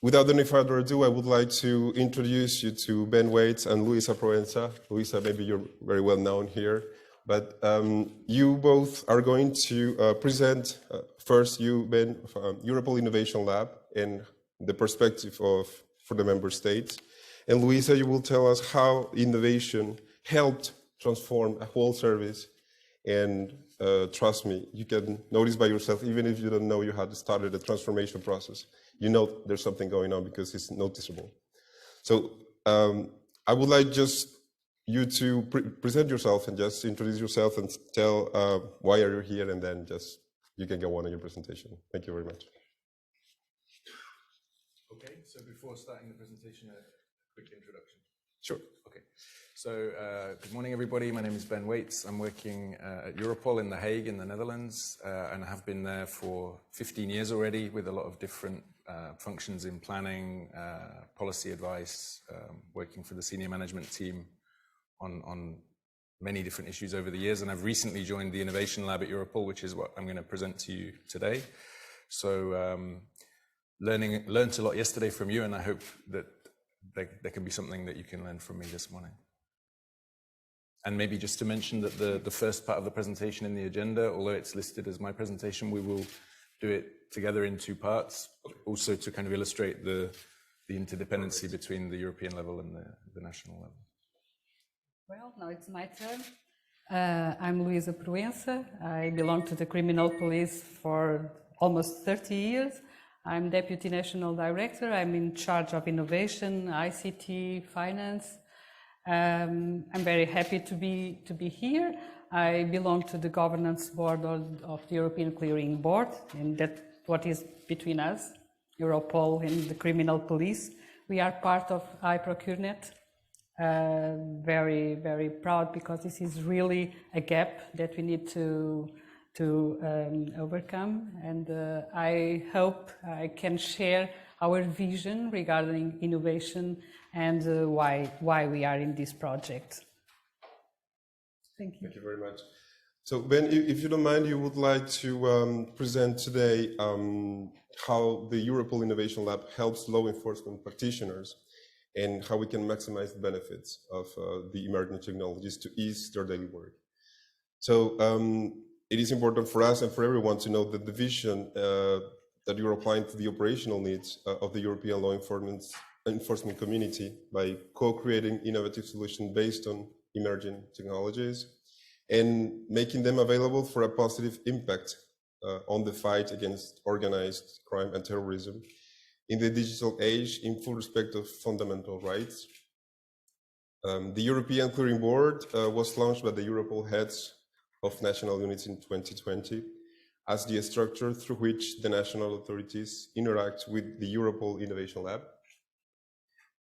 Without any further ado, I would like to introduce you to Ben Waits and Luisa Proenca. Luisa, maybe you're very well known here, but you both are going to present, first you, Ben, Europol Innovation Lab and the perspective for the member states. And Luisa, you will tell us how innovation helped transform a whole service. And trust me, you can notice by yourself, even if you don't know you had started a transformation process, you know there's something going on because it's noticeable. So I would like just you to present yourself and just introduce yourself and tell why are you here, and then just you can go on in your presentation. Thank you very much. Okay, so before starting the presentation, a quick introduction. Sure. Okay, so good morning, everybody. My name is Ben Waits. I'm working at Europol in The Hague in the Netherlands, and I have been there for 15 years already with a lot of different functions in planning, policy advice, working for the senior management team on many different issues over the years. And I've recently joined the Innovation Lab at Europol, which is what I'm going to present to you today. So learned a lot yesterday from you, and I hope that there can be something that you can learn from me this morning. And maybe just to mention that the first part of the presentation in the agenda, although it's listed as my presentation, we will do it together in two parts, also to kind of illustrate the interdependency between the European level and the national level. Well, now it's my turn. I'm Luisa Proenca. I belong to the criminal police for almost 30 years. I'm Deputy National Director. I'm in charge of innovation, ICT, finance. I'm very happy to be here. I belong to the governance board of the European Clearing Board, and that's what is between us, Europol and the criminal police. We are part of iProcureNet. Very, very proud, because this is really a gap that we need to overcome, and I hope I can share our vision regarding innovation and why we are in this project. Thank you. Thank you very much. So Ben, if you don't mind, you would like to present today how the Europol Innovation Lab helps law enforcement practitioners and how we can maximize the benefits of the emerging technologies to ease their daily work. So it is important for us and for everyone to know that the vision that you're applying to the operational needs of the European law enforcement community by co-creating innovative solutions based on emerging technologies and making them available for a positive impact on the fight against organized crime and terrorism in the digital age, in full respect of fundamental rights. The European Clearing Board was launched by the Europol heads of national units in 2020 as the structure through which the national authorities interact with the Europol Innovation Lab.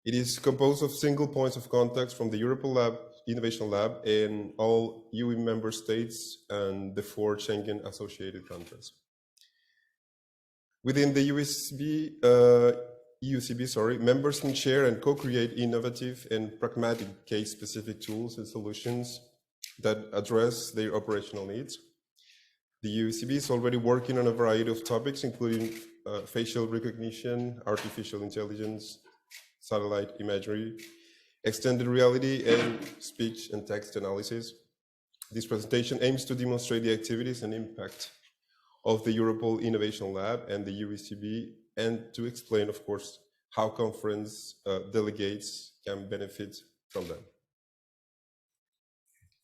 It is composed of single points of contact from the Europol Innovation Lab in all EU member states and the 4 Schengen-associated countries. Within the EuCB, members can share and co-create innovative and pragmatic case-specific tools and solutions that address their operational needs. The EuCB is already working on a variety of topics, including facial recognition, artificial intelligence, satellite imagery, extended reality, and speech and text analysis. This presentation aims to demonstrate the activities and impact of the Europol Innovation Lab and the EuCB, and to explain, of course, how conference delegates can benefit from them.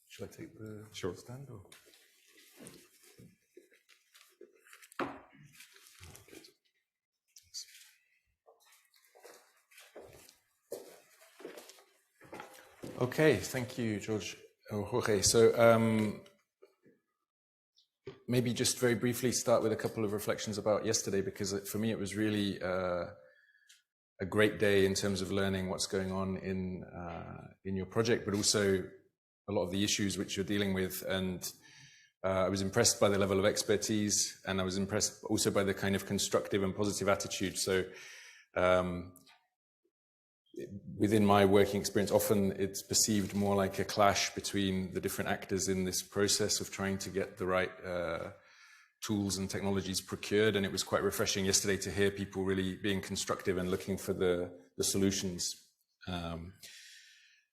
Shall I take the stand? Or? Okay, thank you, Jorge. So maybe just very briefly start with a couple of reflections about yesterday, because for me it was really a great day in terms of learning what's going on in your project, but also a lot of the issues which you're dealing with. And I was impressed by the level of expertise, and I was impressed also by the kind of constructive and positive attitude. So within my working experience, often it's perceived more like a clash between the different actors in this process of trying to get the right tools and technologies procured, and it was quite refreshing yesterday to hear people really being constructive and looking for the solutions.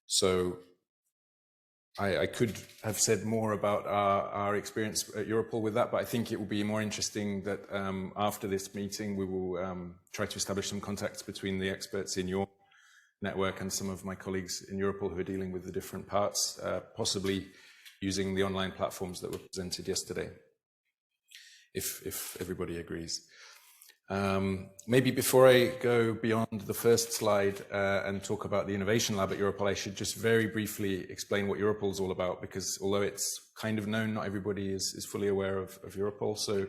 So I could have said more about our experience at Europol with that, but I think it will be more interesting that after this meeting, we will try to establish some contacts between the experts in your network and some of my colleagues in Europol who are dealing with the different parts, possibly using the online platforms that were presented yesterday, if everybody agrees. Maybe before I go beyond the first slide and talk about the Innovation Lab at Europol, I should just very briefly explain what Europol is all about, because although it's kind of known, not everybody is fully aware of Europol. So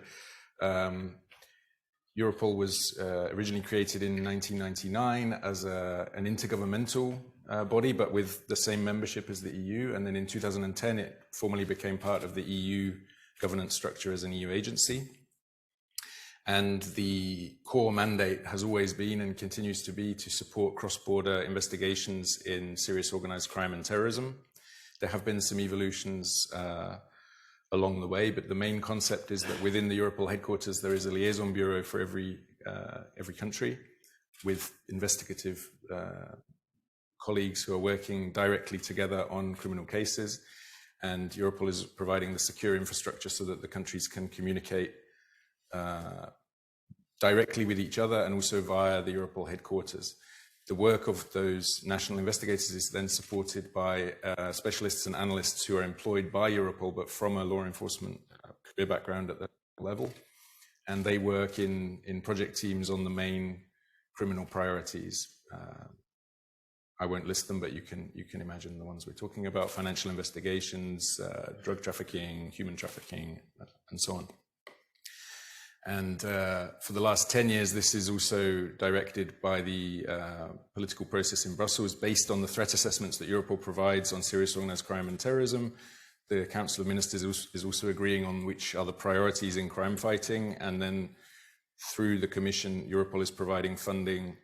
Europol was originally created in 1999 as an intergovernmental body, but with the same membership as the EU. And then in 2010, it formally became part of the EU governance structure as an EU agency. And the core mandate has always been and continues to be to support cross-border investigations in serious organized crime and terrorism. There have been some evolutions along the way, but the main concept is that within the Europol headquarters, there is a liaison bureau for every country with investigative colleagues who are working directly together on criminal cases. And Europol is providing the secure infrastructure so that the countries can communicate directly with each other and also via the Europol headquarters. The work of those national investigators is then supported by specialists and analysts who are employed by Europol, but from a law enforcement career background at that level. And they work in project teams on the main criminal priorities. I won't list them, but you can imagine the ones we're talking about: financial investigations, drug trafficking, human trafficking, and so on. And for the last 10 years, this is also directed by the political process in Brussels, based on the threat assessments that Europol provides on serious organized crime and terrorism. The Council of Ministers is also agreeing on which are the priorities in crime fighting. And then through the Commission, Europol is providing funding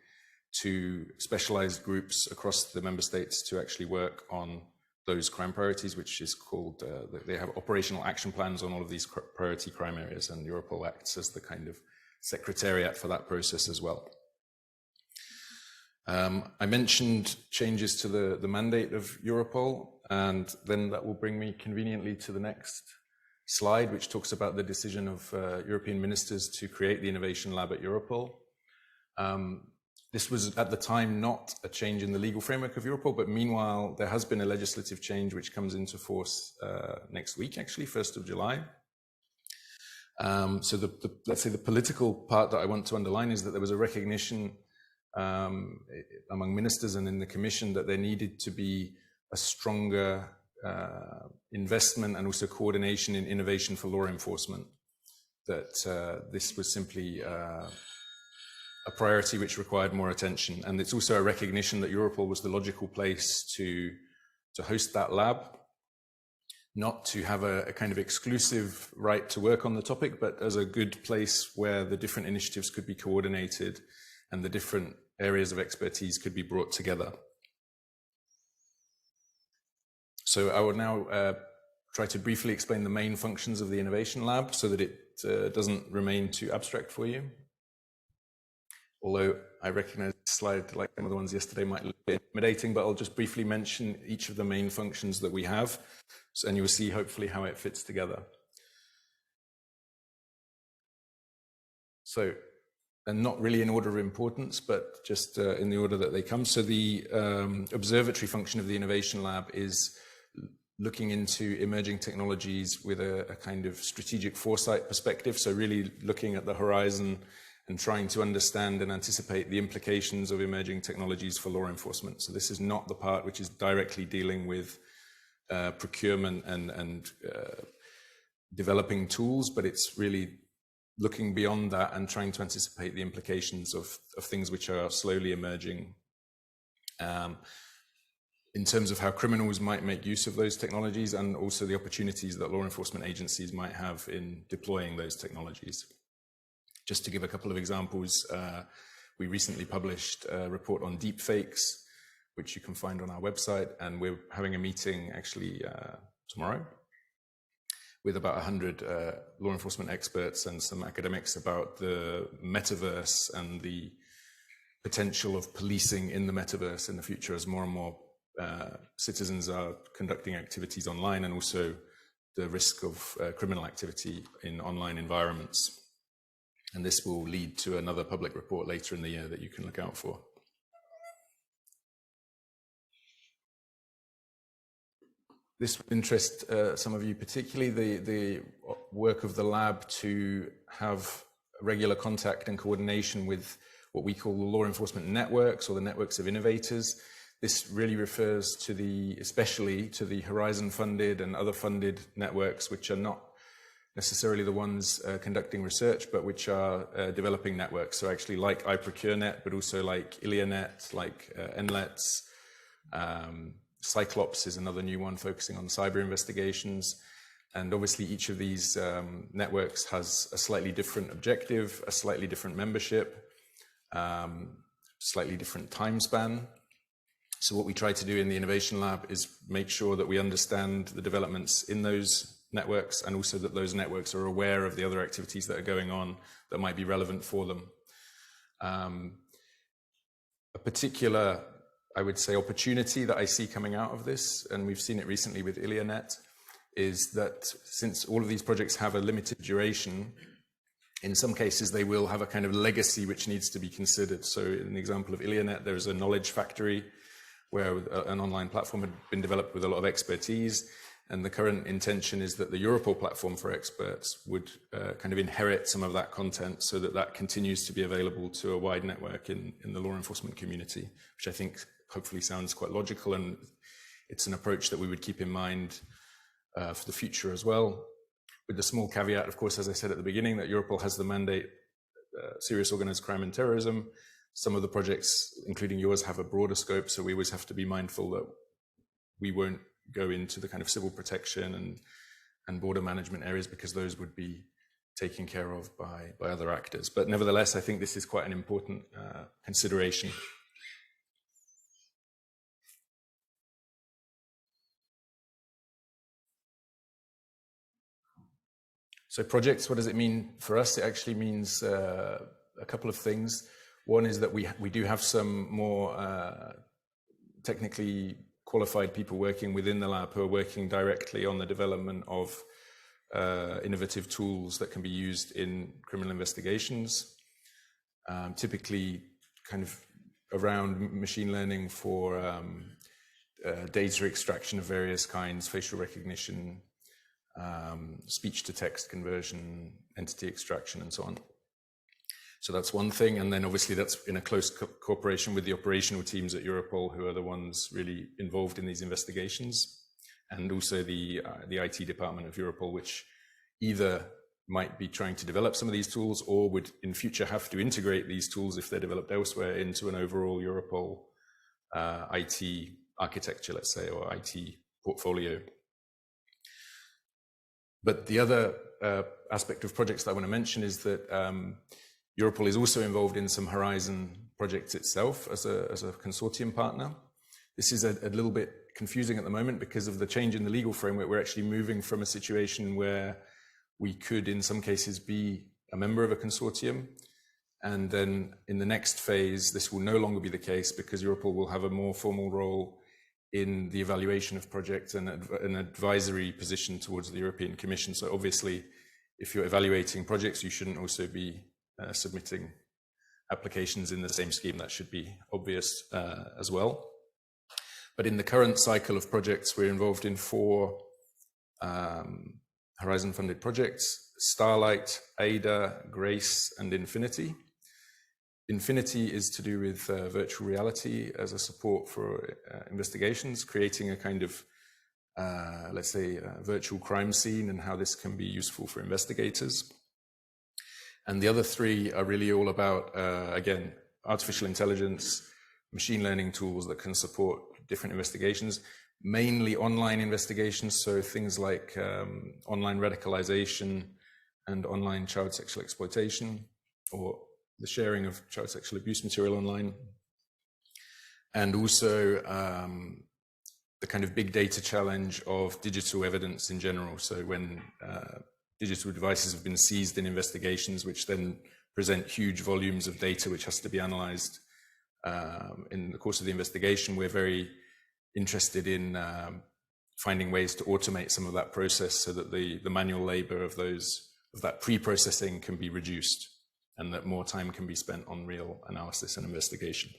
to specialized groups across the member states to actually work on those crime priorities, which is called, they have operational action plans on all of these priority crime areas, and Europol acts as the kind of secretariat for that process as well. I mentioned changes to the mandate of Europol, and then that will bring me conveniently to the next slide, which talks about the decision of European ministers to create the Innovation Lab at Europol. This was at the time not a change in the legal framework of Europol, but meanwhile there has been a legislative change which comes into force next week, actually, 1st of July. So let's say the political part that I want to underline is that there was a recognition among ministers and in the Commission that there needed to be a stronger investment and also coordination in innovation for law enforcement. That this was simply a priority which required more attention. And it's also a recognition that Europol was the logical place to host that lab, not to have a kind of exclusive right to work on the topic, but as a good place where the different initiatives could be coordinated and the different areas of expertise could be brought together. So I will now try to briefly explain the main functions of the Innovation Lab so that it doesn't remain too abstract for you. Although I recognize this slide, like some of the ones yesterday, might look a bit intimidating, but I'll just briefly mention each of the main functions that we have, and you'll see hopefully how it fits together. So, and not really in order of importance, but just in the order that they come. So the observatory function of the Innovation Lab is looking into emerging technologies with a kind of strategic foresight perspective. So really looking at the horizon and trying to understand and anticipate the implications of emerging technologies for law enforcement. So this is not the part which is directly dealing with procurement and developing tools, but it's really looking beyond that and trying to anticipate the implications of things which are slowly emerging in terms of how criminals might make use of those technologies, and also the opportunities that law enforcement agencies might have in deploying those technologies. Just to give a couple of examples, we recently published a report on deepfakes, which you can find on our website, and we're having a meeting actually tomorrow, with about 100 law enforcement experts and some academics about the metaverse and the potential of policing in the metaverse in the future as more and more citizens are conducting activities online, and also the risk of criminal activity in online environments. And this will lead to another public report later in the year that you can look out for. This would interest some of you, particularly the work of the lab to have regular contact and coordination with what we call the law enforcement networks, or the networks of innovators. This really refers to especially to the Horizon funded and other funded networks, which are not necessarily the ones conducting research, but which are developing networks. So actually like iProcureNet, but also like ILIANet, like NLETS. Cyclops is another new one focusing on cyber investigations. And obviously each of these networks has a slightly different objective, a slightly different membership, slightly different time span. So what we try to do in the Innovation Lab is make sure that we understand the developments in those networks, and also that those networks are aware of the other activities that are going on that might be relevant for them. A particular, I would say, opportunity that I see coming out of this, and we've seen it recently with ILIANet, is that since all of these projects have a limited duration, in some cases they will have a kind of legacy which needs to be considered. So in the example of ILIANet, there's a knowledge factory where an online platform had been developed with a lot of expertise, and the current intention is that the Europol platform for experts would kind of inherit some of that content, so that that continues to be available to a wide network in the law enforcement community, which I think hopefully sounds quite logical, and it's an approach that we would keep in mind for the future as well. With the small caveat, of course, as I said at the beginning, that Europol has the mandate, serious organized crime and terrorism. Some of the projects, including yours, have a broader scope, so we always have to be mindful that we won't go into the kind of civil protection and border management areas, because those would be taken care of by other actors. But nevertheless, I think this is quite an important consideration. So projects, what does it mean for us? It actually means a couple of things. One is that we do have some more technically qualified people working within the lab who are working directly on the development of innovative tools that can be used in criminal investigations, typically kind of around machine learning for data extraction of various kinds, facial recognition, speech-to-text conversion, entity extraction, and so on. So that's one thing, and then obviously that's in a close cooperation with the operational teams at Europol, who are the ones really involved in these investigations, and also the IT department of Europol, which either might be trying to develop some of these tools, or would in future have to integrate these tools, if they're developed elsewhere, into an overall Europol IT architecture, let's say, or IT portfolio. But the other aspect of projects that I want to mention is that Europol is also involved in some Horizon projects itself as a consortium partner. This is a little bit confusing at the moment because of the change in the legal framework. We're actually moving from a situation where we could, in some cases, be a member of a consortium. And then in the next phase, this will no longer be the case, because Europol will have a more formal role in the evaluation of projects and an advisory position towards the European Commission. So obviously, if you're evaluating projects, you shouldn't also be submitting applications in the same scheme. That should be obvious as well. But in the current cycle of projects, we're involved in 4 Horizon-funded projects: Starlight, Ada, Grace, and Infinity. Infinity is to do with virtual reality as a support for investigations, creating a kind of, let's say, virtual crime scene, and how this can be useful for investigators. And the other 3 are really all about, again, artificial intelligence, machine learning tools that can support different investigations, mainly online investigations, so things like online radicalization and online child sexual exploitation, or the sharing of child sexual abuse material online, and also kind of big data challenge of digital evidence in general. So when digital devices have been seized in investigations, which then present huge volumes of data which has to be analyzed in the course of the investigation, we're very interested in finding ways to automate some of that process so that the manual labor of that pre-processing can be reduced and that more time can be spent on real analysis and investigation.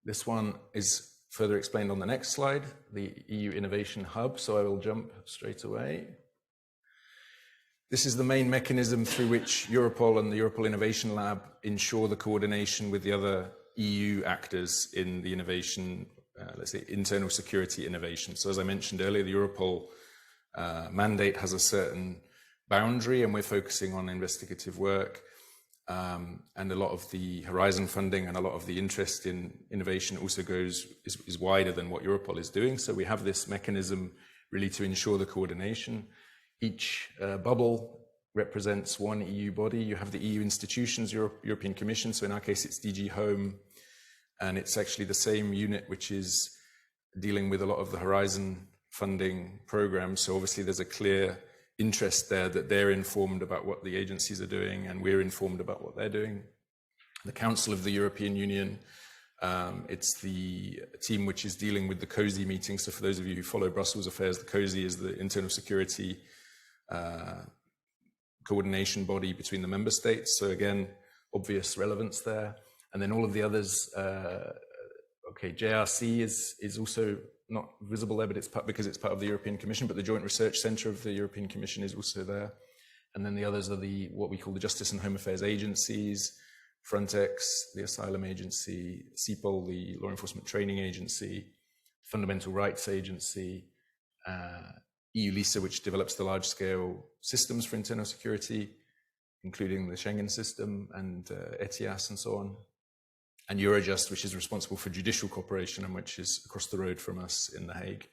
This one is further explained on the next slide, the EU Innovation Hub, so I will jump straight away. This is the main mechanism through which Europol and the Europol Innovation Lab ensure the coordination with the other EU actors in the innovation, let's say, internal security innovation. So as I mentioned earlier, the Europol mandate has a certain boundary, and we're focusing on investigative work. And a lot of the Horizon funding and a lot of the interest in innovation also is wider than what Europol is doing. So we have this mechanism really to ensure the coordination. Each bubble represents one EU body. You have the EU institutions, European Commission. So in our case, it's DG Home. And it's actually the same unit which is dealing with a lot of the Horizon funding programs. So obviously there's a clear interest there that they're informed about what the agencies are doing and we're informed about what they're doing. The Council of the European Union, it's the team which is dealing with the COSI meeting. So for those of you who follow Brussels affairs, the COSI is the internal security coordination body between the member states. So again, obvious relevance there. And then all of the others, okay, JRC is also not visible there, but it's because it's part of the European Commission, but the Joint Research Centre of the European Commission is also there. And then the others are what we call the Justice and Home Affairs agencies, Frontex, the Asylum Agency, CEPOL, the Law Enforcement Training Agency, Fundamental Rights Agency, EuLISA, which develops the large-scale systems for internal security, including the Schengen system and ETIAS and so on. And Eurojust, which is responsible for judicial cooperation and which is across the road from us in The Hague.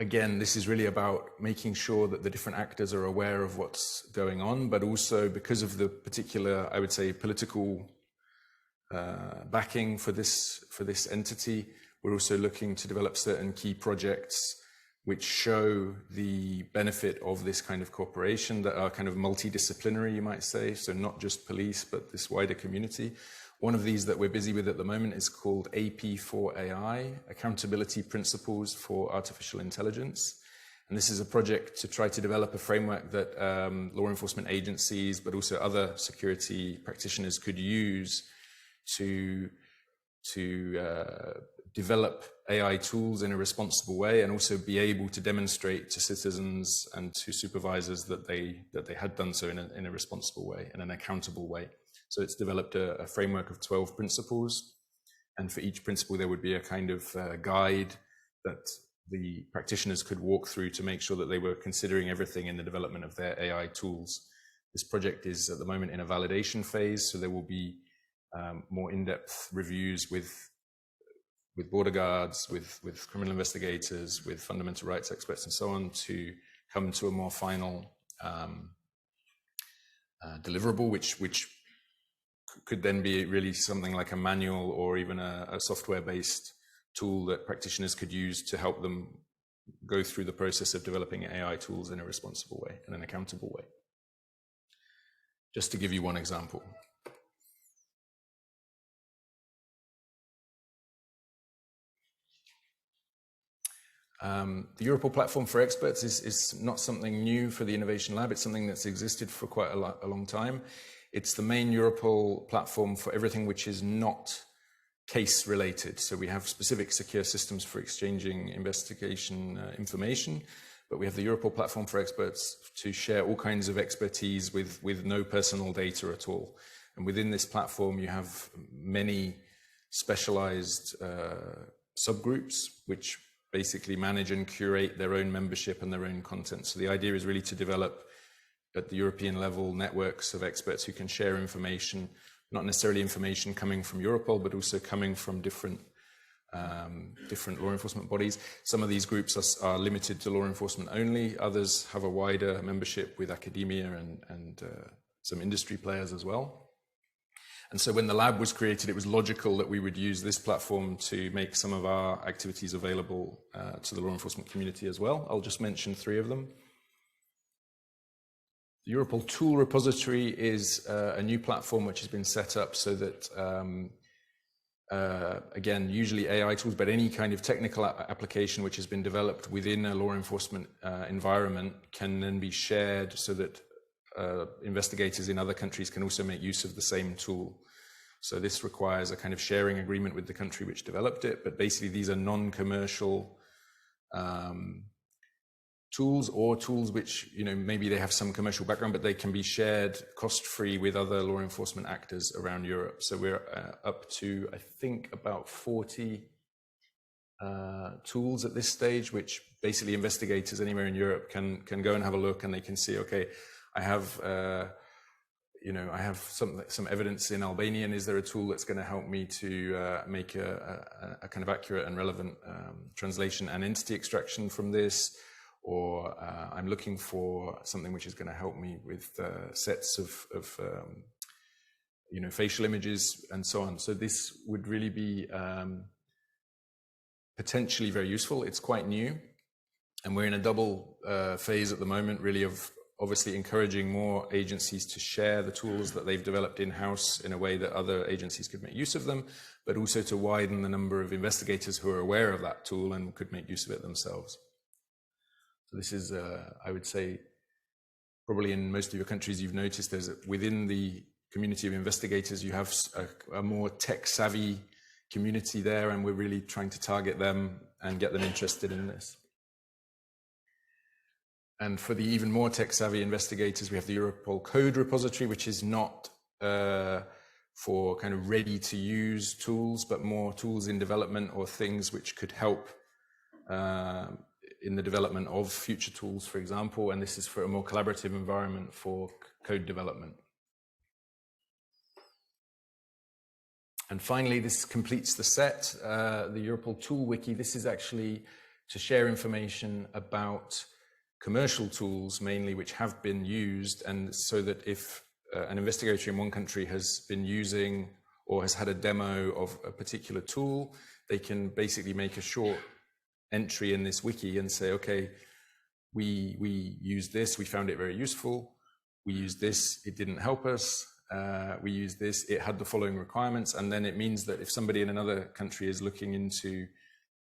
Again, this is really about making sure that the different actors are aware of what's going on, but also because of the particular, I would say, political backing for this entity, we're also looking to develop certain key projects which show the benefit of this kind of cooperation that are kind of multidisciplinary, you might say, so not just police, but this wider community. One of these that we're busy with at the moment is called AP4AI, Accountability Principles for Artificial Intelligence. And this is a project to try to develop a framework that law enforcement agencies, but also other security practitioners could use to develop AI tools in a responsible way and also be able to demonstrate to citizens and to supervisors that they had done so in a responsible way, in an accountable way. So it's developed a framework of 12 principles, and for each principle there would be a kind of guide that the practitioners could walk through to make sure that they were considering everything in the development of their AI tools. This project is at the moment in a validation phase, so there will be more in-depth reviews with border guards, with criminal investigators, with fundamental rights experts and so on, to come to a more final deliverable, which could then be really something like a manual or even a software-based tool that practitioners could use to help them go through the process of developing AI tools in a responsible way, in an accountable way. Just to give you one example. The Europol Platform for Experts is not something new for the Innovation Lab. It's something that's existed for quite a long time. It's the main Europol platform for everything which is not case related. So we have specific secure systems for exchanging investigation information, but we have the Europol Platform for Experts to share all kinds of expertise with no personal data at all. And within this platform, you have many specialized subgroups, which basically manage and curate their own membership and their own content. So the idea is really to develop at the European level networks of experts who can share information, not necessarily information coming from Europol, but also coming from different law enforcement bodies. Some of these groups are limited to law enforcement only. Others have a wider membership with academia and some industry players as well. And so when the lab was created, it was logical that we would use this platform to make some of our activities available to the law enforcement community as well. I'll just mention 3 of them. The Europol Tool Repository is a new platform which has been set up so that, again, usually AI tools, but any kind of technical application which has been developed within a law enforcement environment can then be shared so that investigators in other countries can also make use of the same tool. So this requires a kind of sharing agreement with the country which developed it, but basically these are non-commercial tools, or tools which, maybe they have some commercial background, but they can be shared cost-free with other law enforcement actors around Europe. So we're up to, I think, about 40 tools at this stage, which basically investigators anywhere in Europe can go and have a look, and they can see, okay, I have, I have some evidence in Albanian. Is there a tool that's going to help me to make a kind of accurate and relevant translation and entity extraction from this? Or I'm looking for something which is going to help me with sets of facial images and so on. So this would really be potentially very useful. It's quite new, and we're in a double phase at the moment, really, of obviously encouraging more agencies to share the tools that they've developed in-house in a way that other agencies could make use of them, but also to widen the number of investigators who are aware of that tool and could make use of it themselves. So this is, I would say, probably in most of your countries you've noticed there's within the community of investigators, you have a more tech-savvy community there, and we're really trying to target them and get them interested in this. And for the even more tech-savvy investigators, we have the Europol Code Repository, which is not for kind of ready-to-use tools, but more tools in development or things which could help in the development of future tools, for example. And this is for a more collaborative environment for code development. And finally, this completes the set, the Europol Tool Wiki. This is actually to share information about commercial tools mainly which have been used, and so that if an investigator in one country has been using or has had a demo of a particular tool, they can basically make a short entry in this wiki and say, okay, we used this, we found it very useful, we used this, it didn't help us, we used this, it had the following requirements. And then it means that if somebody in another country is looking into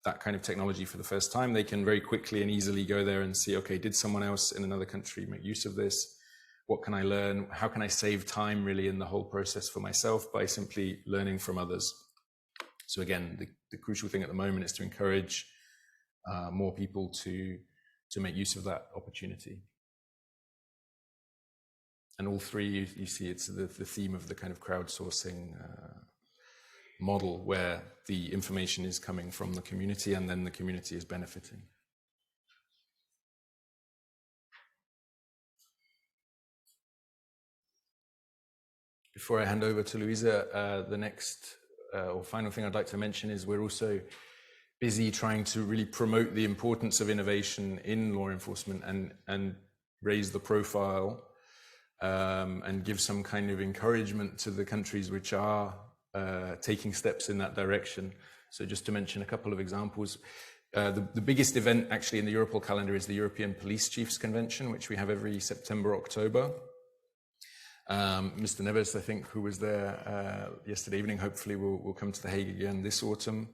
that kind of technology for the first time, they can very quickly and easily go there and see, okay, did someone else in another country make use of this? What can I learn? How can I save time really in the whole process for myself by simply learning from others? So again, the crucial thing at the moment is to encourage more people to make use of that opportunity. And all three, you see, it's the theme of the kind of crowdsourcing model, where the information is coming from the community and then the community is benefiting. Before I hand over to Luisa, the next or final thing I'd like to mention is we're also busy trying to really promote the importance of innovation in law enforcement and raise the profile and give some kind of encouragement to the countries which are taking steps in that direction. So just to mention a couple of examples, the biggest event actually in the Europol calendar is the European Police Chiefs Convention, which we have every September, October. Mr. Neves, I think, who was there yesterday evening, hopefully will come to The Hague again this autumn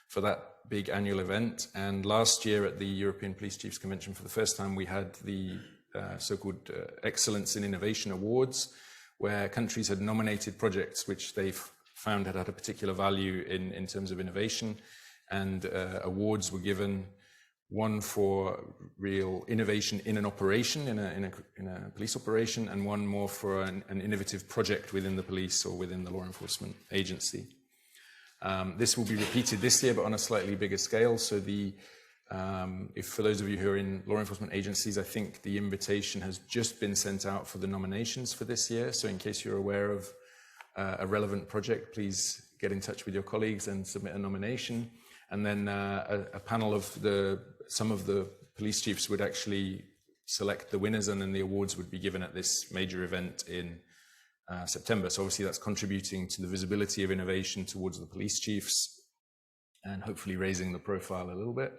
for that big annual event. And last year at the European Police Chiefs Convention, for the first time, we had the so-called Excellence in Innovation Awards, where countries had nominated projects which they've found had a particular value in terms of innovation, and awards were given, one for real innovation in an operation, in a police operation, and one more for an innovative project within the police or within the law enforcement agency. This will be repeated this year, but on a slightly bigger scale. So if for those of you who are in law enforcement agencies, I think the invitation has just been sent out for the nominations for this year. So in case you're aware of a relevant project, please get in touch with your colleagues and submit a nomination. And then a panel of some of the police chiefs would actually select the winners, and then the awards would be given at this major event in September. So obviously that's contributing to the visibility of innovation towards the police chiefs and hopefully raising the profile a little bit.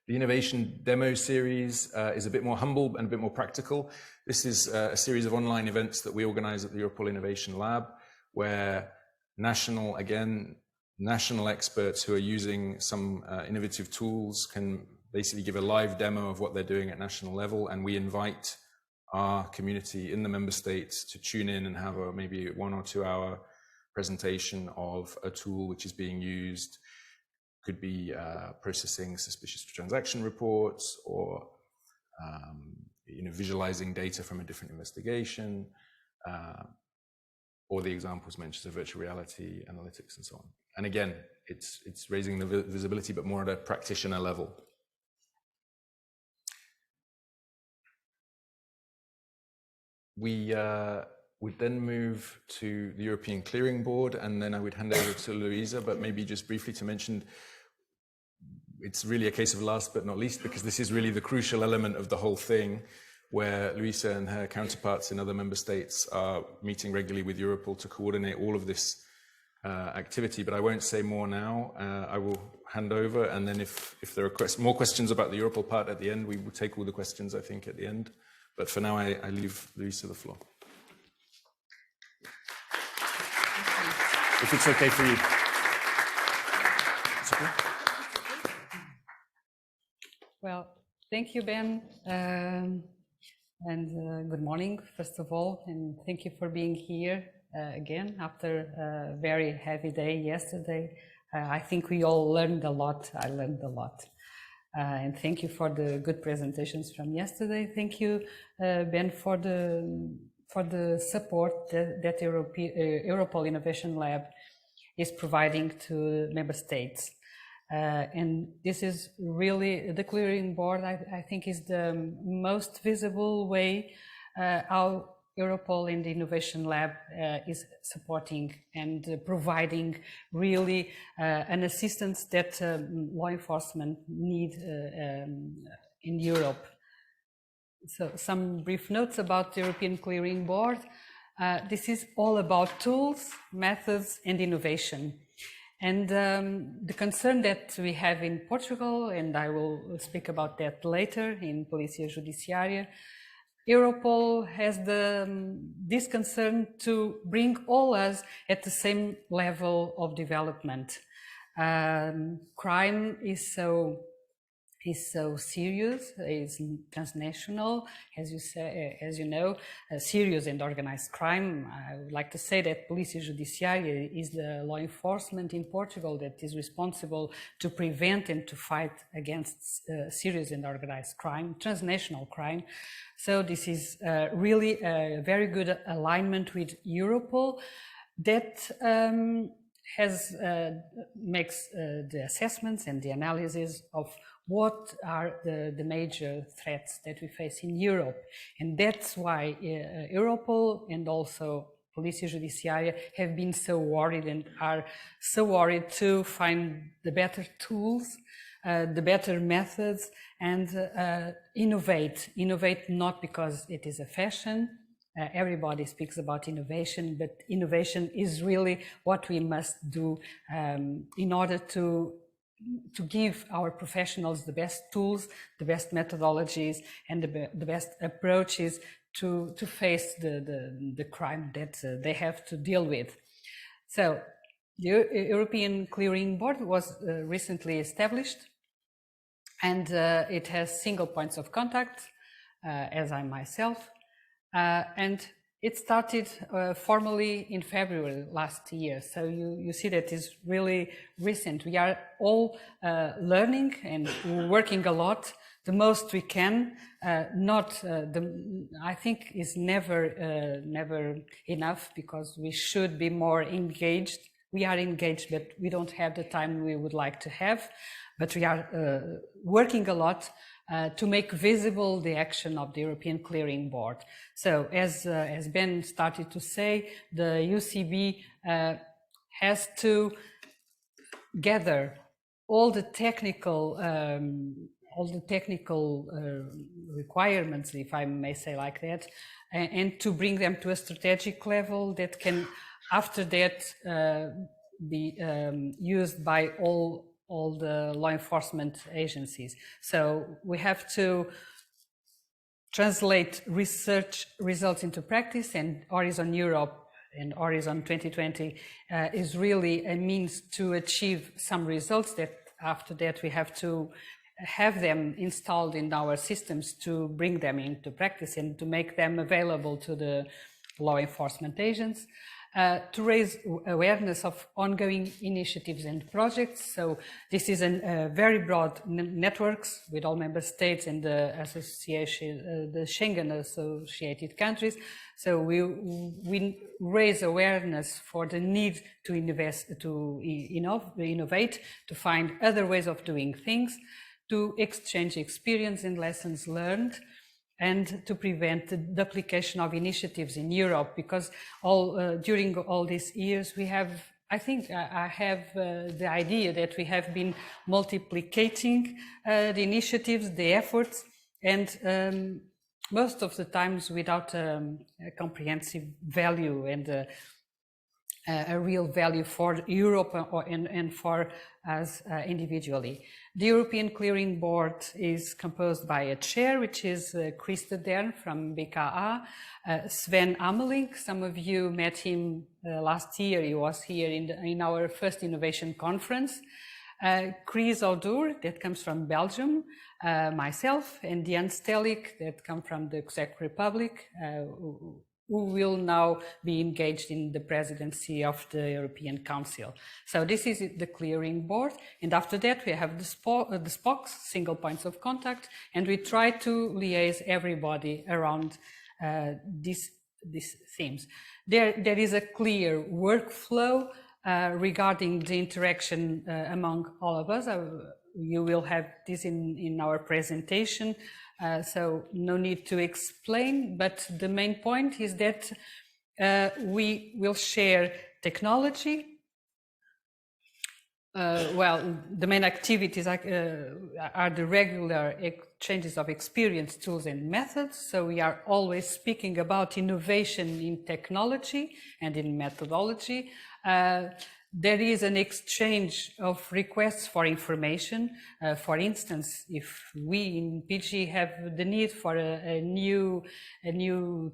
The innovation demo series is a bit more humble and a bit more practical. This is a series of online events that we organize at the Europol Innovation Lab, where national experts who are using some innovative tools can basically give a live demo of what they're doing at national level, and we invite our community in the member states to tune in and have a maybe 1 or 2 hour presentation of a tool which is being used. Could be processing suspicious transaction reports, or visualizing data from a different investigation, or the examples mentioned of virtual reality, analytics, and so on. And again, it's raising the visibility, but more at a practitioner level. We would then move to the European Clearing Board, and then I would hand over to Luisa, but maybe just briefly to mention, it's really a case of last but not least, because this is really the crucial element of the whole thing, where Luisa and her counterparts in other member states are meeting regularly with Europol to coordinate all of this activity. But I won't say more now. I will hand over, and then if there are more questions about the Europol part at the end, we will take all the questions, I think, at the end. But for now, I leave Luisa the floor. If it's okay for you. It's okay? Well, thank you, Ben. And good morning, first of all, and thank you for being here again after a very heavy day yesterday. I think we all learned a lot. I learned a lot. And thank you for the good presentations from yesterday. Thank you, Ben, for the support that Europol Innovation Lab is providing to member states. And this is really, the clearing board, I think, is the most visible way how Europol in the Innovation Lab is supporting and providing really an assistance that law enforcement need in Europe. So some brief notes about the European Clearing Board. This is all about tools, methods, and innovation. And the concern that we have in Portugal, and I will speak about that later in Polícia Judiciária, Europol has this concern to bring all us at the same level of development. Crime is so serious, is transnational, as you know, serious and organized crime. I would like to say that Polícia Judiciária is the law enforcement in Portugal that is responsible to prevent and to fight against serious and organized crime, transnational crime. So this is really a very good alignment with Europol that makes the assessments and the analysis of what are the major threats that we face in Europe. And that's why Europol and also Polícia Judiciária have been so worried and are so worried to find the better tools, the better methods, and innovate. Innovate not because it is a fashion. Everybody speaks about innovation, but innovation is really what we must do in order to give our professionals the best tools, the best methodologies, and the best approaches to face the crime that they have to deal with. So the European Clearing Board was recently established, and it has single points of contact, as I myself, and it started formally in February last year. So you see that is really recent. We are all learning and working a lot, the most we can. I think is never enough, because we should be more engaged. We are engaged, but we don't have the time we would like to have. But we are working a lot to make visible the action of the European Clearing Board. So as Ben started to say, the EuCB has to gather all the technical all the technical requirements, if I may say like that, and to bring them to a strategic level that can, after that, be used by all the law enforcement agencies. So we have to translate research results into practice, and Horizon Europe and Horizon 2020 is really a means to achieve some results that after that we have to have them installed in our systems to bring them into practice and to make them available to the law enforcement agents. To raise awareness of ongoing initiatives and projects. So this is a very broad networks with all member states and the association, the Schengen-associated countries. So we raise awareness for the need to invest, to innovate, to find other ways of doing things, to exchange experience and lessons learned, and to prevent the duplication of initiatives in Europe, because during all these years we have, I think I have the idea that we have been multiplicating the initiatives, the efforts, and most of the times without a comprehensive value and a real value for Europe and for us individually. The European Clearing Board is composed by a chair, which is Christa Dern from BKA, Sven Amelink. Some of you met him last year. He was here in our first innovation conference. Chris Odur, that comes from Belgium, myself, and Jan Stelik, that come from the Czech Republic, who will now be engaged in the presidency of the European Council. So this is the clearing board. And after that, we have the SPOCs, single points of contact, and we try to liaise everybody around these themes. There is a clear workflow regarding the interaction among all of us. You will have this in our presentation. So no need to explain, but the main point is that we will share technology. Well, the main activities are the regular exchanges of experience, tools and methods. So we are always speaking about innovation in technology and in methodology. There is an exchange of requests for information. For instance, if we in PG have the need for a new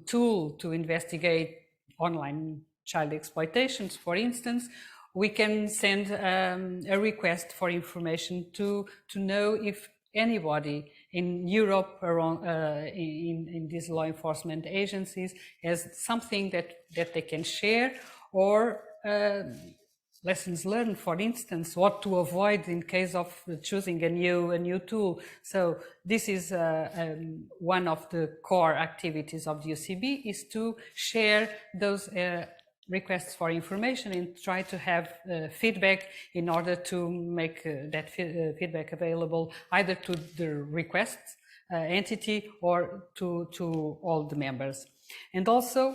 tool to investigate online child exploitations, for instance, we can send a request for information to know if anybody in Europe around in these law enforcement agencies has something that they can share, or lessons learned, for instance, what to avoid in case of choosing a new tool. So this is one of the core activities of the EuCB, is to share those requests for information and try to have feedback in order to make that feedback available either to the request entity or to all the members. And also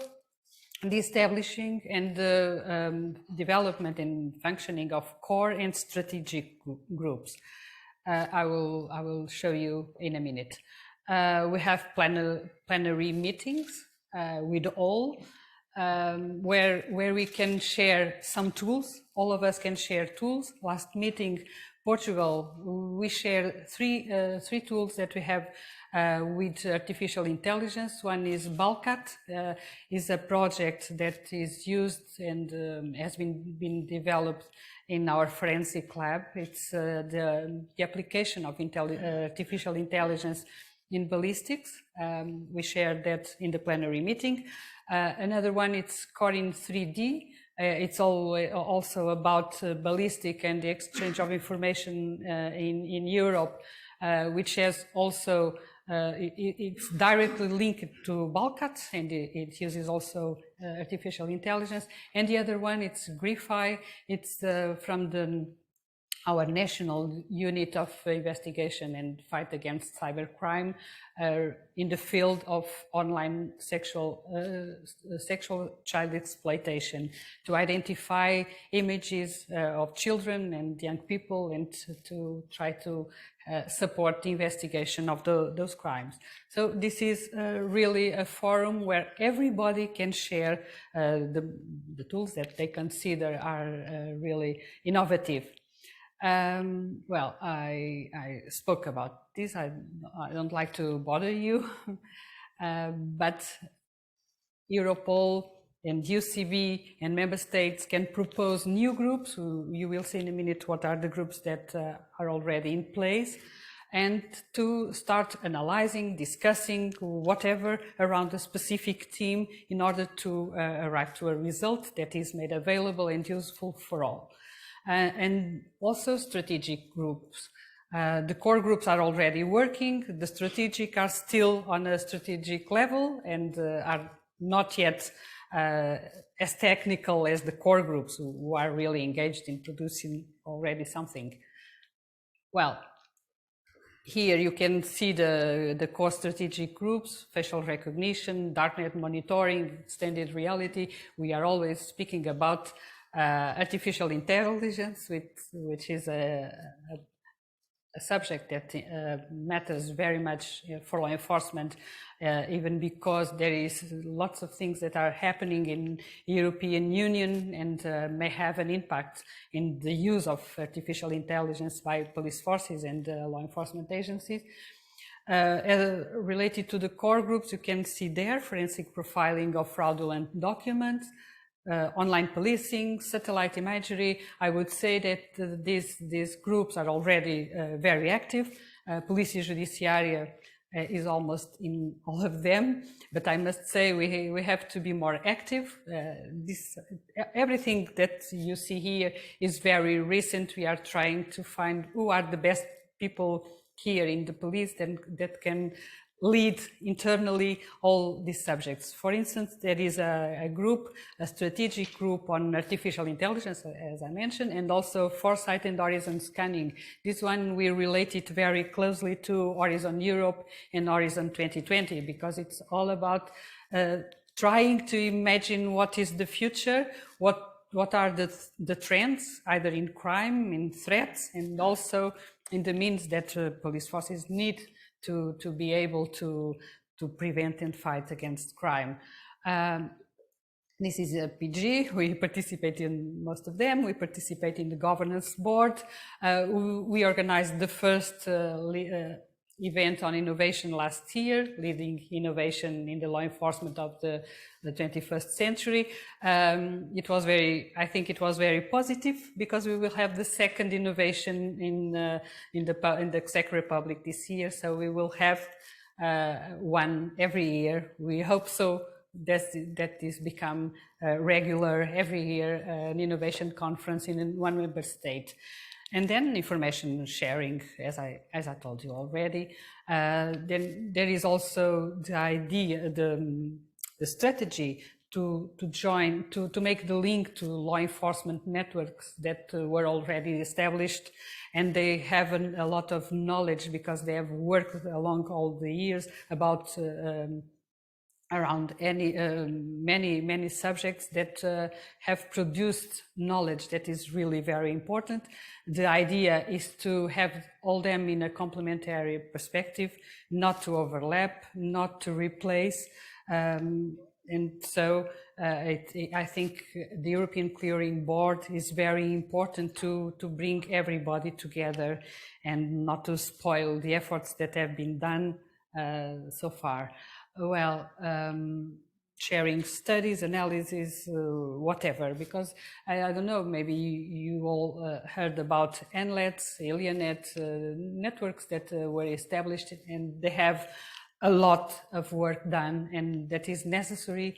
the establishing and the development and functioning of core and strategic groups. I will show you in a minute. We have plenary meetings with all, where we can share some tools. All of us can share tools. Last meeting, Portugal, we share three tools that we have with artificial intelligence. One is Balcat, is a project that is used and has been developed in our forensic lab. It's the application of artificial intelligence in ballistics. We shared that in the plenary meeting. Another one, it's Corin 3D. It's also about ballistic and the exchange of information in Europe, which has also it's directly linked to Balcat, and it uses also artificial intelligence. And the other one, it's Grify. It's from the our national unit of investigation and fight against cybercrime in the field of online sexual child exploitation, to identify images of children and young people, and to try to support the investigation of those crimes. So this is really a forum where everybody can share the tools that they consider are really innovative. Well, I spoke about this. I don't like to bother you, but Europol and EuCB and member states can propose new groups. You will see in a minute what are the groups that are already in place, and to start analyzing, discussing, whatever around a specific theme in order to arrive to a result that is made available and useful for all. And also strategic groups. The core groups are already working. The strategic are still on a strategic level and are not yet as technical as the core groups who are really engaged in producing already something. Well, here you can see the core strategic groups: facial recognition, darknet monitoring, extended reality. We are always speaking about artificial intelligence, which is a subject that matters very much for law enforcement, even because there is lots of things that are happening in European Union and may have an impact in the use of artificial intelligence by police forces and law enforcement agencies. Related to the core groups, you can see there forensic profiling of fraudulent documents, online policing, satellite imagery. I would say that these groups are already very active. Polícia Judiciária is almost in all of them, but I must say we have to be more active. Everything that you see here is very recent. We are trying to find who are the best people here in the police that can lead internally all these subjects. For instance, there is a group, a strategic group on artificial intelligence, as I mentioned, and also foresight and horizon scanning. This one we relate it very closely to Horizon Europe and Horizon 2020, because it's all about trying to imagine what is the future, what are the trends, either in crime, in threats, and also in the means that police forces need to be able to prevent and fight against crime. This is a PG. We participate in most of them. We participate in the governance board. We organized the first event on innovation last year, leading innovation in the law enforcement of the 21st century. I think it was very positive, because we will have the second innovation in the Czech Republic this year. So we will have one every year. We hope so that this become regular every year, an innovation conference in one member state. And then information sharing, as I told you already. Then there is also the idea, the strategy to join, to make the link to law enforcement networks that were already established, and they have a lot of knowledge because they have worked along all the years about around many subjects that have produced knowledge that is really very important. The idea is to have all them in a complementary perspective, not to overlap, not to replace. And so I think the European Clearing Board is very important to bring everybody together and not to spoil the efforts that have been done so far. Well, sharing studies, analysis, whatever, because I don't know, maybe you all heard about NLETs, AlienNet networks that were established, and they have a lot of work done, and that is necessary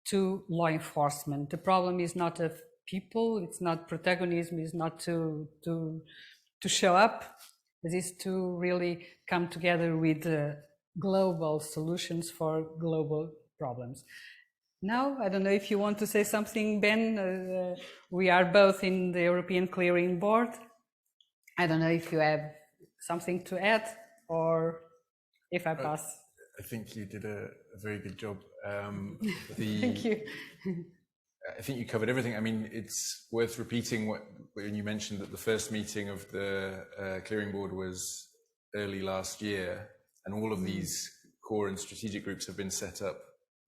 to law enforcement. The problem is not of people, it's not protagonism, it's not to show up, it is to really come together with global solutions for global problems. Now, I don't know if you want to say something, Ben. We are both in the European Clearing Board. I don't know if you have something to add or if I pass. I think you did a very good job. Thank you. I think you covered everything. I mean, it's worth repeating when you mentioned that the first meeting of the clearing board was early last year, and all of these core and strategic groups have been set up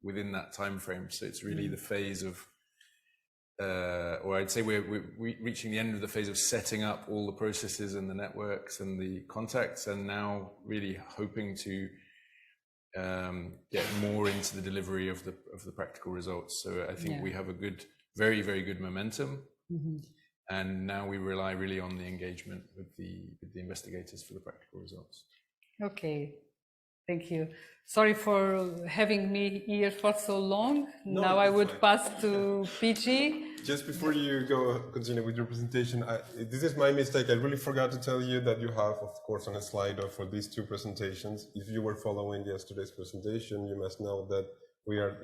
within that time frame. So it's really the phase of, or I'd say we're reaching the end of the phase of setting up all the processes and the networks and the contacts, and now really hoping to get more into the delivery of the practical results. So I think we have a good, very, very good momentum, and now we rely really on the engagement with the investigators for the practical results. Okay, thank you. Sorry for having me here for so long. No, now I would fine. pass to PG. Just before you continue with your presentation, this is my mistake. I really forgot to tell you that you have, of course, on a slide for these two presentations. If you were following yesterday's presentation, you must know that we are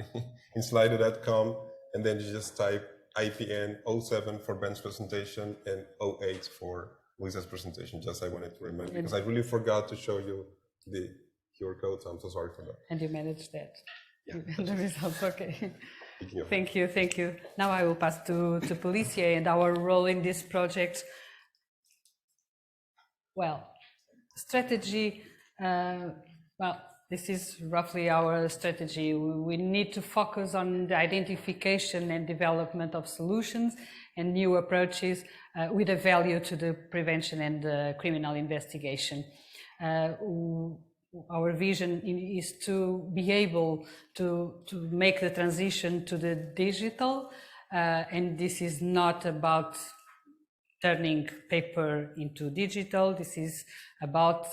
in slido.com, and then you just type IPN 07 for Ben's presentation and 08 for Luisa's presentation. Just I wanted to remind you, because I really forgot to show you the QR code, so I'm so sorry for that. And you managed that. Yeah. The results, okay. Thank you, thank you. Now I will pass to Policia and our role in this project. Well, strategy, this is roughly our strategy. We need to focus on the identification and development of solutions and new approaches with a value to the prevention and criminal investigation. Our vision is to be able to make the transition to the digital, and this is not about turning paper into digital. This is about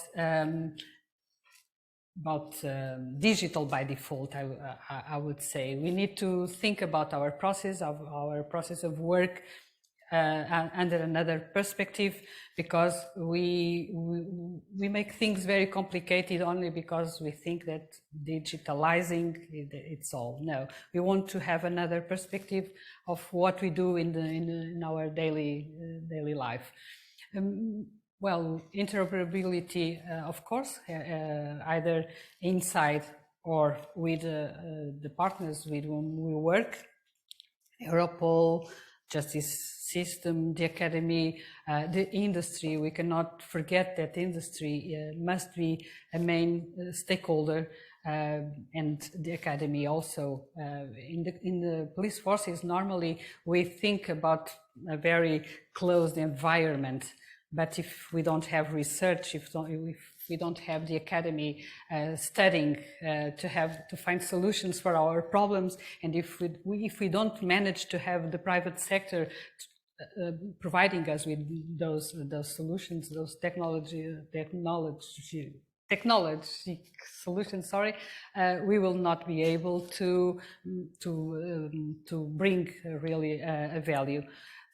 digital by default, I would say. We need to think about our process of work under another perspective, because we make things very complicated only because we think that digitalizing it's all. No, we want to have another perspective of what we do in our daily life. Well, interoperability, of course, either inside or with the partners with whom we work, Europol, justice system, the academy, the industry. We cannot forget that industry must be a main stakeholder, and the academy also. In the police forces, normally we think about a very closed environment, but if we don't have research, if we don't have the academy studying to find solutions for our problems, and if we don't manage to have the private sector providing us with those solutions, those technology solutions, we will not be able to bring really a value.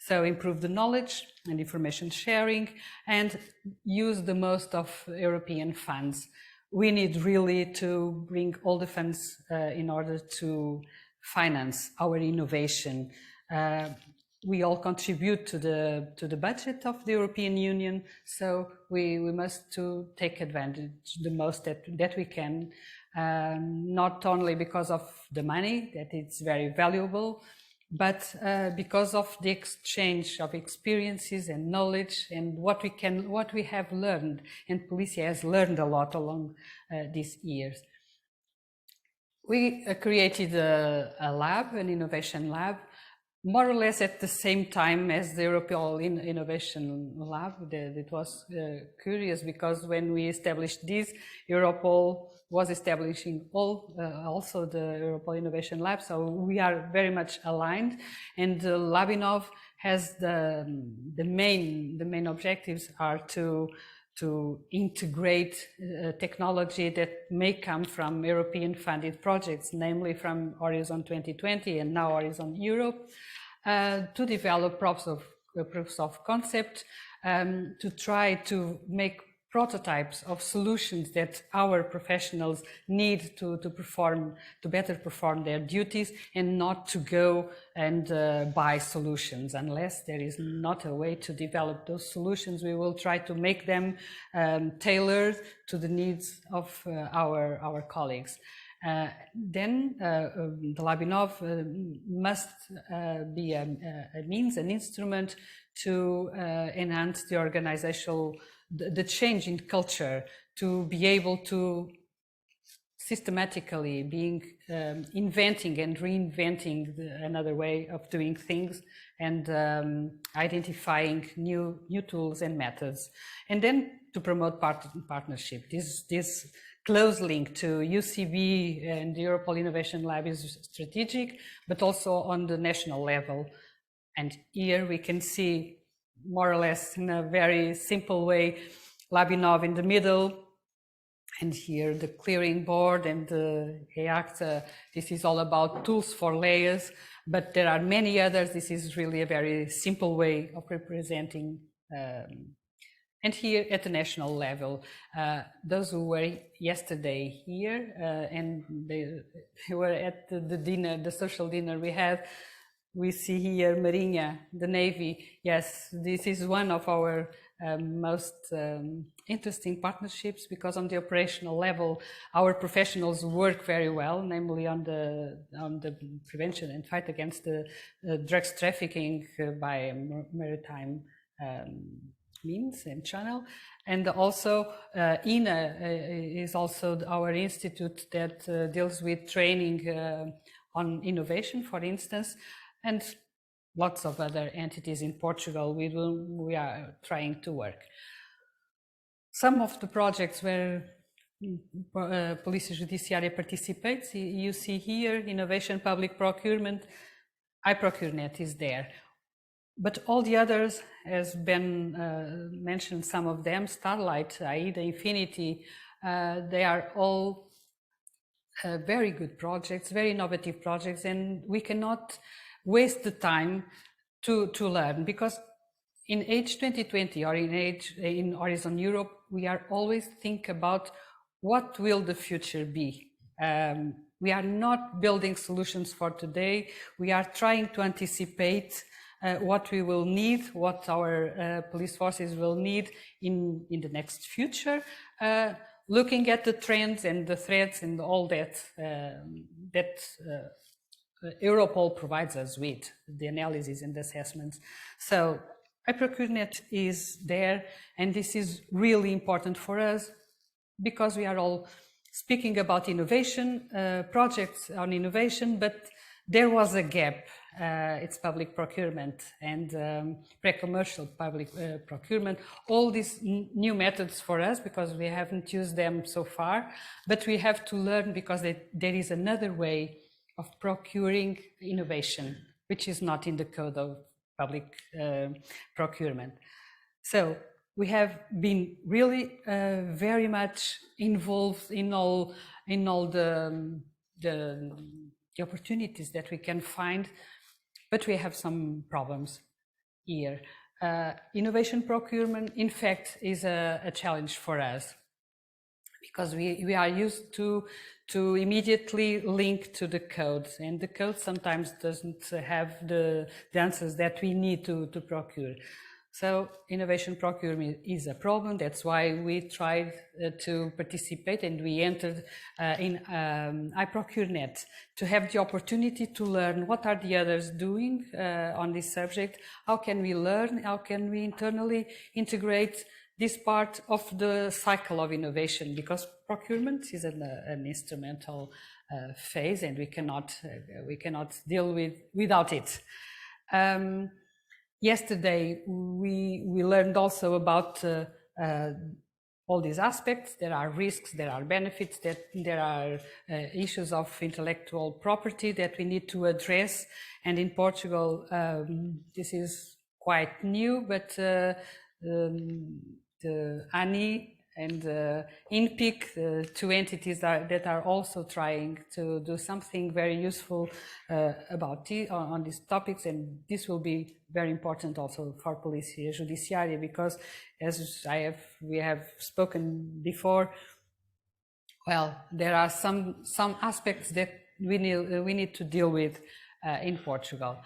So improve the knowledge and information sharing, and use the most of European funds. We need really to bring all the funds in order to finance our innovation. We all contribute to the budget of the European Union, so we must to take advantage the most that we can, not only because of the money, that it's very valuable, but because of the exchange of experiences and knowledge and what we have learned, and Policia has learned a lot along these years. We created a lab, an innovation lab, more or less at the same time as the Europol Innovation Lab. It was curious because when we established this, Europol was establishing also the Europol Innovation Lab, so we are very much aligned. And Labinov has the main objectives are to integrate technology that may come from European funded projects, namely from Horizon 2020 and now Horizon Europe, to develop proofs of concept, to try to make prototypes of solutions that our professionals need to better perform their duties, and not to go and buy solutions. Unless there is not a way to develop those solutions, we will try to make them tailored to the needs of our colleagues. Then the Labinov must be a means, an instrument to enhance the organizational, the change in culture, to be able to systematically being inventing and reinventing another way of doing things, and identifying new tools and methods, and then to promote partnership. This close link to EuCB and the Europol Innovation Lab is strategic, but also on the national level. And here we can see, more or less in a very simple way, Labinov in the middle, and here the clearing board and the EACTA. This is all about tools for layers, but there are many others. This is really a very simple way of representing. And here at the national level, those who were yesterday here and they were at the dinner, the social dinner we had, we see here Marinha, the Navy. Yes, this is one of our most interesting partnerships, because on the operational level, our professionals work very well, namely on the prevention and fight against the drugs trafficking by maritime means and channel. And also INA is also our institute that deals with training on innovation, for instance, and lots of other entities in Portugal with whom we are trying to work. Some of the projects where Polícia Judiciária participates, you see here, innovation, public procurement, iProcureNet is there. But all the others, as Ben mentioned, some of them, Starlight, AIDA, Infinity, they are all very good projects, very innovative projects, and we cannot waste the time to learn, because in Age 2020 or in Horizon Europe, we are always think about what will the future be. We are not building solutions for today. We are trying to anticipate what we will need, what our police forces will need in the next future, looking at the trends and the threats and all that Europol provides us with, the analysis and assessments. So iProcureNet is there, and this is really important for us, because we are all speaking about innovation, projects on innovation, but there was a gap. It's public procurement and pre-commercial public procurement, all these new methods for us, because we haven't used them so far, but we have to learn, because there is another way of procuring innovation, which is not in the code of public procurement. So we have been really very much involved in all the opportunities that we can find, but we have some problems here. Innovation procurement, in fact, is a challenge for us, because we are used to immediately link to the code, and the code sometimes doesn't have the answers that we need to procure. So innovation procurement is a problem. That's why we tried to participate, and we entered in iProcureNet to have the opportunity to learn what are the others doing on this subject, how can we learn, how can we internally integrate this part of the cycle of innovation, because procurement is an instrumental phase, and we cannot deal without it. Yesterday, we learned also about all these aspects. There are risks, there are benefits, there are issues of intellectual property that we need to address. And in Portugal, this is quite new, but the ANI And in PIC, two entities that are also trying to do something very useful on these topics, and this will be very important also for Polícia Judiciária, because as we have spoken before, well, there are some aspects that we need to deal with in Portugal.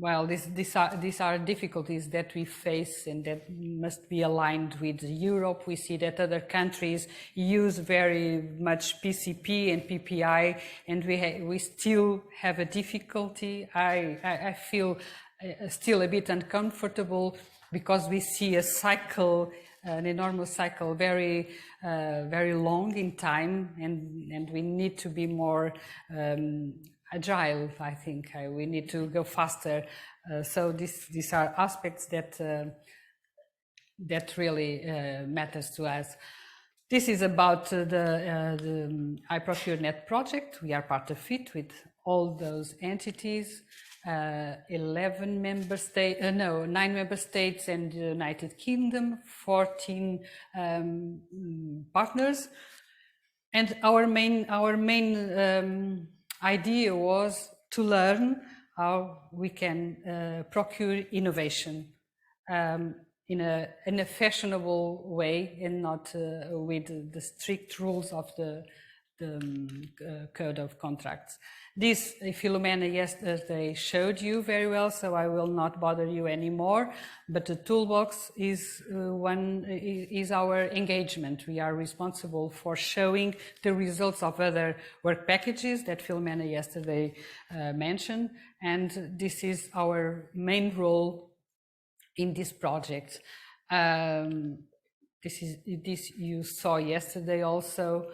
Well, these are difficulties that we face and that must be aligned with Europe. We see that other countries use very much PCP and PPI, and we still have a difficulty. I feel still a bit uncomfortable because we see a cycle, an enormous cycle, very long in time, and we need to be more agile. I think we need to go faster. So these are aspects that really matters to us. This is about the iProcureNet project. We are part of it with all those entities, 9 member states and the United Kingdom, 14 partners, and our main idea was to learn how we can procure innovation in a fashionable way and not with the strict rules of the Code of Contracts. This Filomena yesterday showed you very well, so I will not bother you anymore, but the toolbox is our engagement. We are responsible for showing the results of other work packages that Filomena yesterday mentioned, and this is our main role in this project. This you saw yesterday also.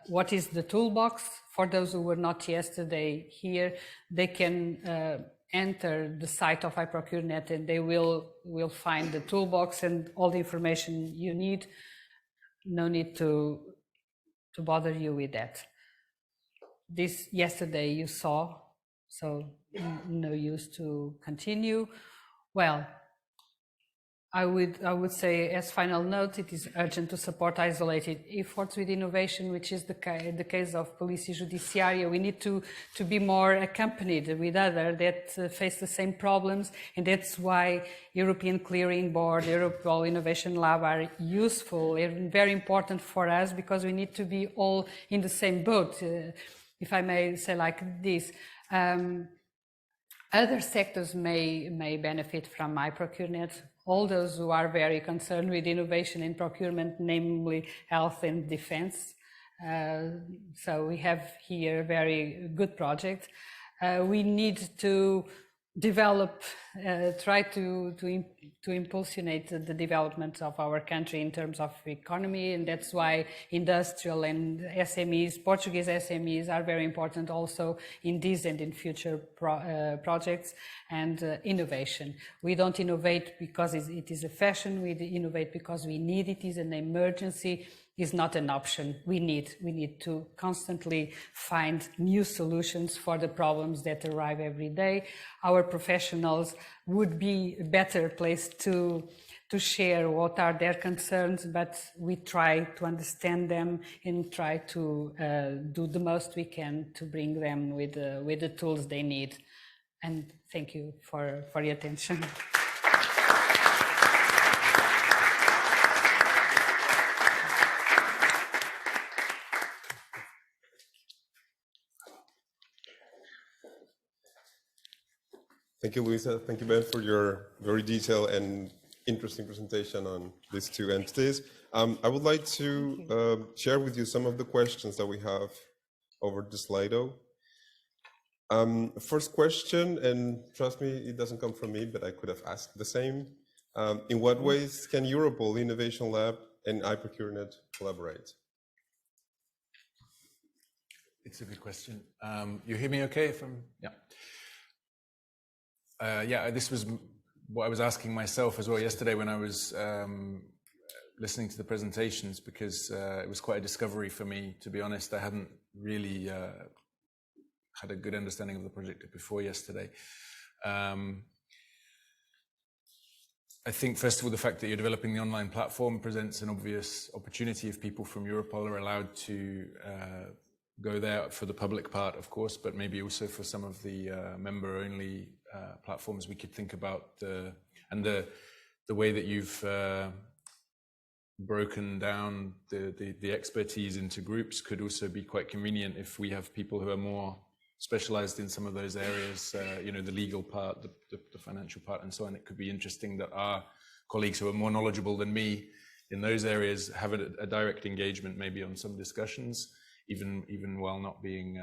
What is the toolbox? For those who were not yesterday here, they can enter the site of iProcureNet and they will find the toolbox and all the information you need. No need to bother you with that. This yesterday you saw, so no use to continue. Well, I would say, as final note, it is urgent to support isolated efforts with innovation, which is the case of Polícia Judiciária. We need to be more accompanied with others that face the same problems, and that's why European Clearing Board, Europol Innovation Lab are useful and very important for us, because we need to be all in the same boat, if I may say like this. Other sectors may benefit from iProcureNet. All those who are very concerned with innovation in procurement, namely health and defense. So we have here a very good project. We need to develop, try to impulsionate the development of our country in terms of economy, and that's why industrial and SMEs, Portuguese SMEs, are very important also in this and in future projects. And innovation. We don't innovate because it is a fashion. We innovate because we need it. It is an emergency. Is not an option. We need to constantly find new solutions for the problems that arrive every day. Our professionals would be a better place to share what are their concerns, but we try to understand them and try to do the most we can to bring them with the tools they need. And thank you for your attention. Thank you, Luisa. Thank you, Ben, for your very detailed and interesting presentation on these two entities. I would like to share with you some of the questions that we have over the Slido. First question, and trust me, it doesn't come from me, but I could have asked the same. In what ways can Europol Innovation Lab and iProcureNet collaborate? It's a good question. You hear me okay? Yeah. Yeah, this was what I was asking myself as well yesterday when I was listening to the presentations, because it was quite a discovery for me, to be honest. I hadn't really had a good understanding of the project before yesterday. I think, first of all, the fact that you're developing the online platform presents an obvious opportunity if people from Europol are allowed to go there for the public part, of course, but maybe also for some of the member-only platforms. We could think about the way that you've broken down the expertise into groups could also be quite convenient if we have people who are more specialized in some of those areas, you know, the legal part, the financial part, and so on. It could be interesting that our colleagues who are more knowledgeable than me in those areas have a direct engagement maybe on some discussions, even while not being,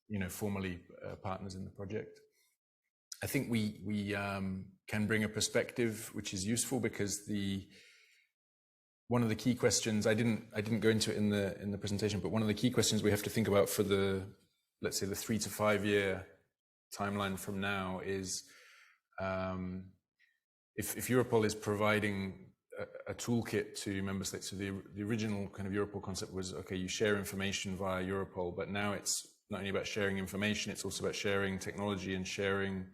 you know, formally partners in the project. I think we can bring a perspective which is useful, because one of the key questions, I didn't go into it in the presentation, but one of the key questions we have to think about for let's say the 3 to 5 year timeline from now is if Europol is providing a toolkit to member states. So the original kind of Europol concept was, okay, you share information via Europol, but now it's not only about sharing information, it's also about sharing technology and sharing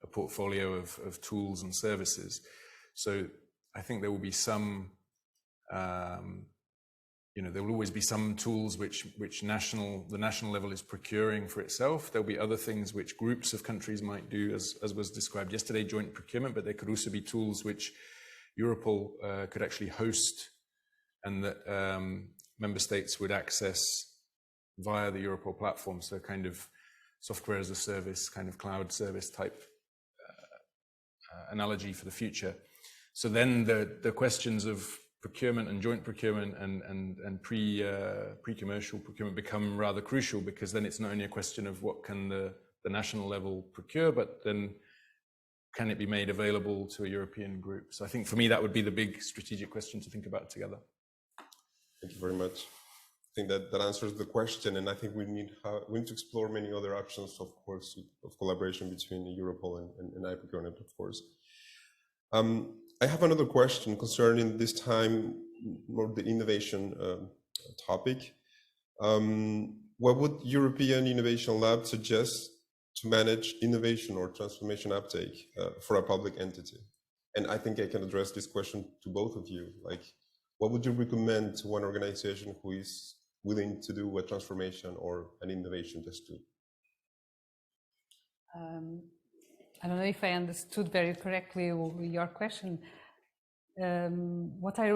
a portfolio of tools and services. So I think there will be some, you know, there will always be some tools which the national level is procuring for itself. There'll be other things which groups of countries might do, as was described yesterday, joint procurement, but there could also be tools which Europol could actually host, and that member states would access via the Europol platform. So kind of software as a service, kind of cloud service type analogy for the future. So then the questions of procurement and joint procurement and pre-commercial procurement become rather crucial, because then it's not only a question of what can the national level procure, but then can it be made available to a European group? So I think for me, that would be the big strategic question to think about together. Thank you very much. I think that answers the question, and I think we need to explore many other options, of course, of collaboration between Europol and iProcurement, of course. I have another question concerning this time more the innovation topic. What would European Innovation Lab suggest to manage innovation or transformation uptake for a public entity? And I think I can address this question to both of you. Like, what would you recommend to one organization who is willing to do a transformation or an innovation just to? I don't know if I understood very correctly your question. What I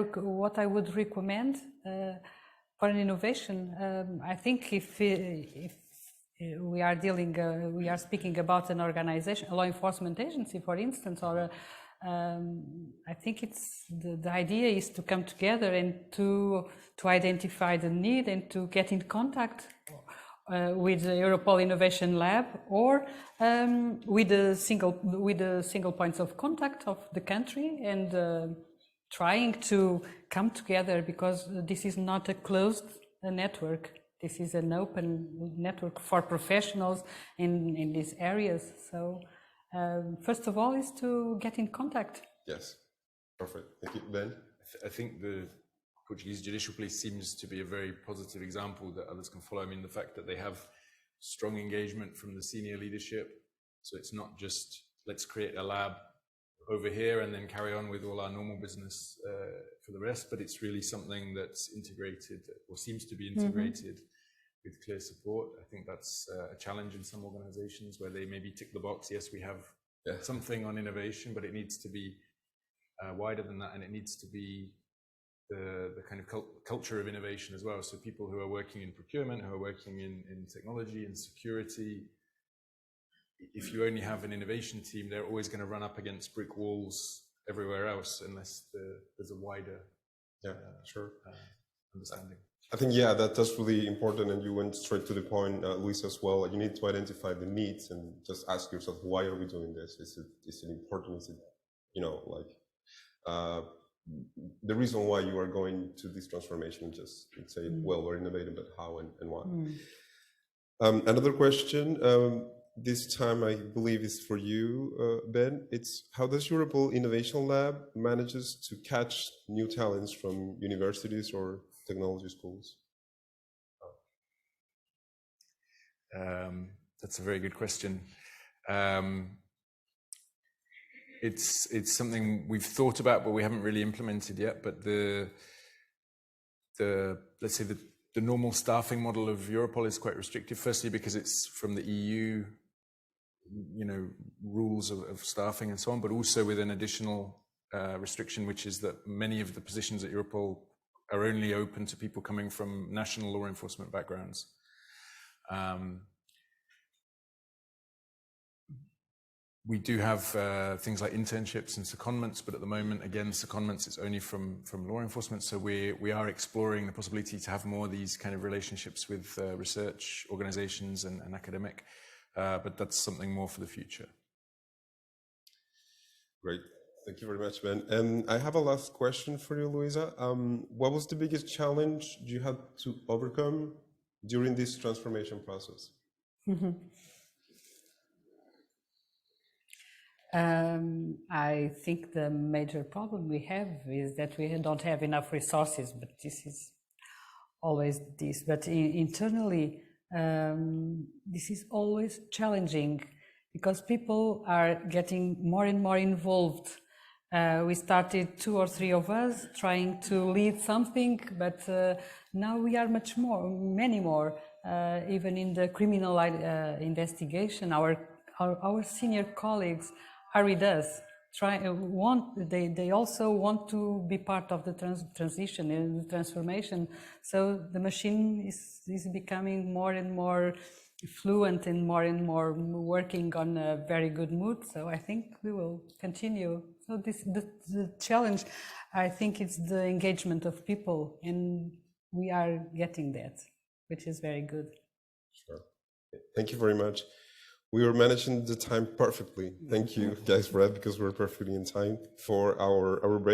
would recommend for an innovation, I think if we are speaking about an organization, a law enforcement agency, for instance, or I think it's the idea is to come together and to identify the need and to get in contact with the Europol Innovation Lab, or with the single points of contact of the country, and trying to come together, because this is not a closed network. This is an open network for professionals in these areas. So first of all is to get in contact. Yes, perfect. Thank you, Ben. I think the Portuguese judicial police seems to be a very positive example that others can follow. I mean, the fact that they have strong engagement from the senior leadership. So it's not just, let's create a lab over here and then carry on with all our normal business for the rest, but it's really something that's integrated, or seems to be integrated, with clear support. I think that's a challenge in some organizations where they maybe tick the box. Yes, we have something on innovation, but it needs to be wider than that, and it needs to be the kind of culture of innovation as well. So people who are working in procurement, who are working in technology and security, if you only have an innovation team, they're always going to run up against brick walls everywhere else, unless there's a wider understanding. I think, yeah, that's really important, and you went straight to the point, Luisa, as well. You need to identify the needs and just ask yourself, why are we doing this? Is it important? Is it, you know, like the reason why you are going to this transformation? Just say, well, we're innovating, but how and why? Another question, this time I believe is for you, Ben. It's how does Europol Innovation Lab manages to catch new talents from universities or technology schools? That's a very good question. it's something we've thought about, but we haven't really implemented yet. But the let's say the normal staffing model of Europol is quite restrictive. Firstly, because it's from the EU, rules of staffing and so on, but also with an additional restriction, which is that many of the positions at Europol are only open to people coming from national law enforcement backgrounds. We do have things like internships and secondments, but at the moment, again, secondments, it's only from law enforcement. So we are exploring the possibility to have more of these kind of relationships with research organizations and academic, but that's something more for the future. Great. Thank you very much, Ben. And I have a last question for you, Luisa. What was the biggest challenge you had to overcome during this transformation process? I think the major problem we have is that we don't have enough resources, but this is always this. But internally, this is always challenging because people are getting more and more involved. We started 2 or 3 of us trying to lead something, but now we are many more. Even in the criminal investigation, our senior colleagues are with us. They also want to be part of the transition and the transformation. So the machine is becoming more and more fluent and more working on a very good mood. So I think we will continue. So the challenge, I think, it's the engagement of people, and we are getting that, which is very good. Sure. Thank you very much. We were managing the time perfectly. Thank you guys for that, because we're perfectly in time for our break.